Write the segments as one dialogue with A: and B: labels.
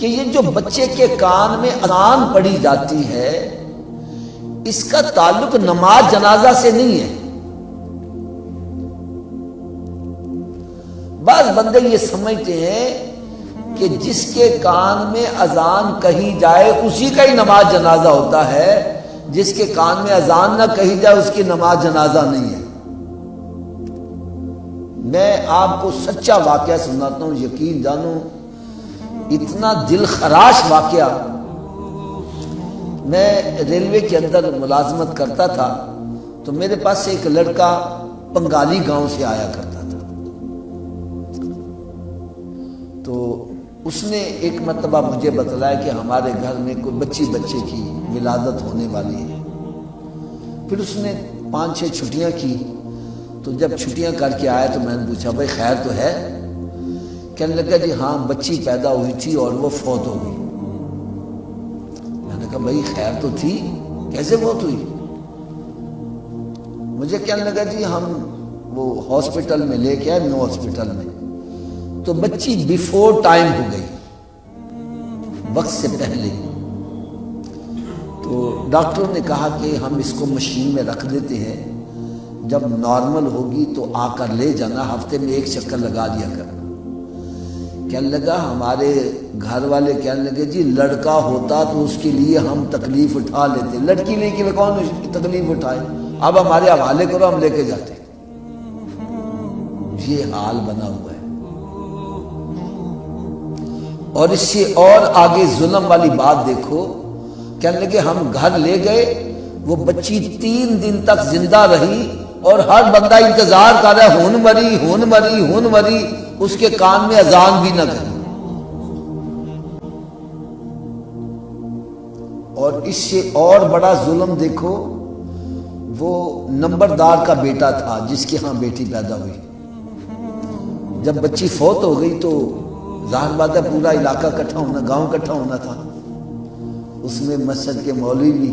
A: کہ یہ جو بچے کے کان میں اذان پڑھی جاتی ہے اس کا تعلق نماز جنازہ سے نہیں ہے۔ بعض بندے یہ سمجھتے ہیں کہ جس کے کان میں اذان کہی جائے اسی کا ہی نماز جنازہ ہوتا ہے، جس کے کان میں اذان نہ کہی جائے اس کی نماز جنازہ نہیں ہے۔ میں آپ کو سچا واقعہ سناتا ہوں، یقین جانو اتنا دل خراش واقعہ۔ میں ریلوے کے اندر ملازمت کرتا تھا تو میرے پاس سے ایک لڑکا پنگالی گاؤں سے آیا کرتا تھا، تو اس نے ایک مرتبہ مجھے بتلایا کہ ہمارے گھر میں کوئی بچے کی ولادت ہونے والی ہے۔ پھر اس نے 5-6 چھٹیاں کی، تو جب چھٹیاں کر کے آیا تو میں نے پوچھا بھائی خیر تو ہے؟ کہنے لگا جی ہاں بچی پیدا ہوئی تھی اور وہ فوت ہو گئی۔ میں نے کہا بھائی خیر تو تھی، کیسے فوت ہوئی؟ مجھے کہنے لگا جی ہم وہ ہاسپٹل میں لے کے آئے، نیو ہاسپٹل میں، تو بچی بیفور ٹائم ہو گئی، وقت سے پہلے۔ تو ڈاکٹروں نے کہا کہ ہم اس کو مشین میں رکھ دیتے ہیں، جب نارمل ہوگی تو آ کر لے جانا، ہفتے میں 1 چکر لگا دیا کرنا۔ کہنے لگا ہمارے گھر والے کہنے لگے جی لڑکا ہوتا تو اس کے لیے ہم تکلیف اٹھا لیتے، لڑکی لے کے کون تکلیف اٹھائے، اب ہمارے حوالے کرو ہم لے کے جاتے۔ یہ حال بنا ہوا ہے۔ اور اس سے اور آگے ظلم والی بات دیکھو، کہنے لگے ہم گھر لے گئے، وہ بچی 3 دن تک زندہ رہی اور ہر بندہ انتظار کر رہا ہے ہون مری، اس کے کان میں اذان بھی نہ کری۔ اور اس سے اور بڑا ظلم دیکھو، وہ نمبردار کا بیٹا تھا جس کے ہاں بیٹی پیدا ہوئی، جب بچی فوت ہو گئی تو ظاہر بات ہے پورا علاقہ اکٹھا ہونا، گاؤں اکٹھا ہونا تھا، اس میں مسجد کے مولوی بھی۔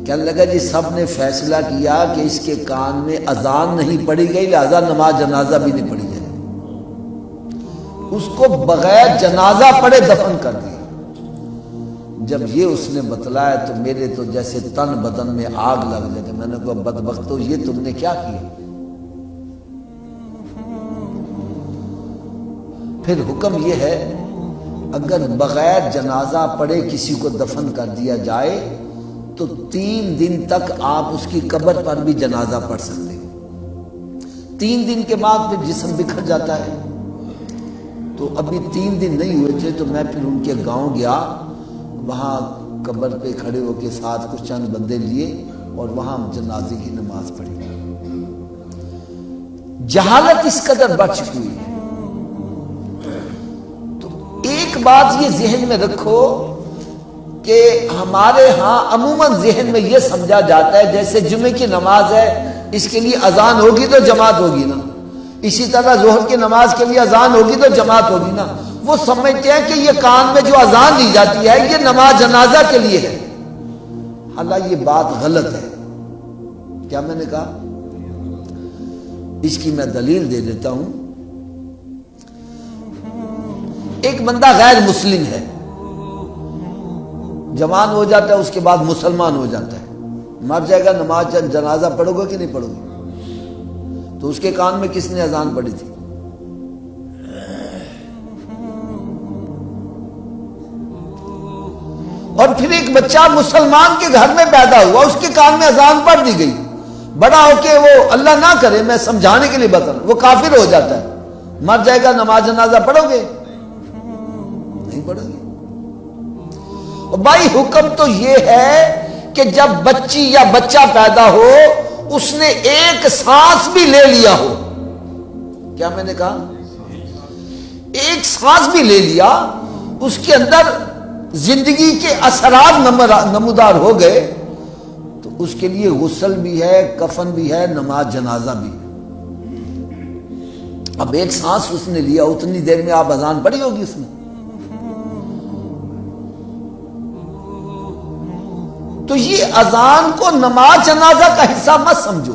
A: کہنے لگا جی سب نے فیصلہ کیا کہ اس کے کان میں اذان نہیں پڑھی گئی لہذا نماز جنازہ بھی نہیں پڑھی جائے، اس کو بغیر جنازہ پڑھے دفن کر دیا۔ جب یہ اس نے بتلایا تو میرے تو جیسے تن بدن میں آگ لگ جائے۔ میں نے کہا بدبختو یہ تم نے کیا کیا؟ پھر حکم یہ ہے اگر بغیر جنازہ پڑھے کسی کو دفن کر دیا جائے تو 3 دن تک آپ اس کی قبر پر بھی جنازہ پڑھ سکتے ہیں۔ 3 دن کے بعد پھر جسم بکھر جاتا ہے۔ تو ابھی 3 دن نہیں ہوئے تھے تو میں پھر ان کے گاؤں گیا، وہاں قبر پہ کھڑے ہو کے ساتھ کچھ چند بندے لیے اور وہاں جنازے کی نماز پڑھی۔ جہالت اس قدر بڑھ چکی ہے۔ ایک بات یہ ذہن میں رکھو کہ ہمارے ہاں عموماً ذہن میں یہ سمجھا جاتا ہے جیسے جمعے کی نماز ہے اس کے لیے اذان ہوگی تو جماعت ہوگی نا، اسی طرح ظہر کی نماز کے لیے اذان ہوگی تو جماعت ہوگی نا۔ وہ سمجھتے ہیں کہ یہ کان میں جو اذان دی جاتی ہے یہ نماز جنازہ کے لیے ہے، حالانکہ یہ بات غلط ہے۔ کیا میں نے کہا؟ اس کی میں دلیل دے دیتا ہوں۔ ایک بندہ غیر مسلم ہے، جوان ہو جاتا ہے، اس کے بعد مسلمان ہو جاتا ہے، مر جائے گا، نماز جنازہ پڑھو گے کہ نہیں پڑھو گے؟ تو اس کے کان میں کس نے اذان پڑھی تھی؟ اور پھر ایک بچہ مسلمان کے گھر میں پیدا ہوا، اس کے کان میں اذان پڑھ دی گئی، بڑا ہو کے وہ اللہ نہ کرے میں سمجھانے کے لیے بتا رہا ہوں، وہ کافر ہو جاتا ہے، مر جائے گا، نماز جنازہ پڑھو گے؟ نہیں پڑھو گے۔ بھائی حکم تو یہ ہے کہ جب بچی یا بچہ پیدا ہو اس نے ایک سانس بھی لے لیا ہو، کیا میں نے کہا؟ ایک سانس بھی لے لیا، اس کے اندر زندگی کے اثرات نمودار ہو گئے تو اس کے لیے غسل بھی ہے، کفن بھی ہے، نماز جنازہ بھی۔ اب ایک سانس اس نے لیا، اتنی دیر میں آپ اذان پڑھی ہوگی اس نے؟ تو یہ اذان کو نماز جنازہ کا حصہ مت سمجھو۔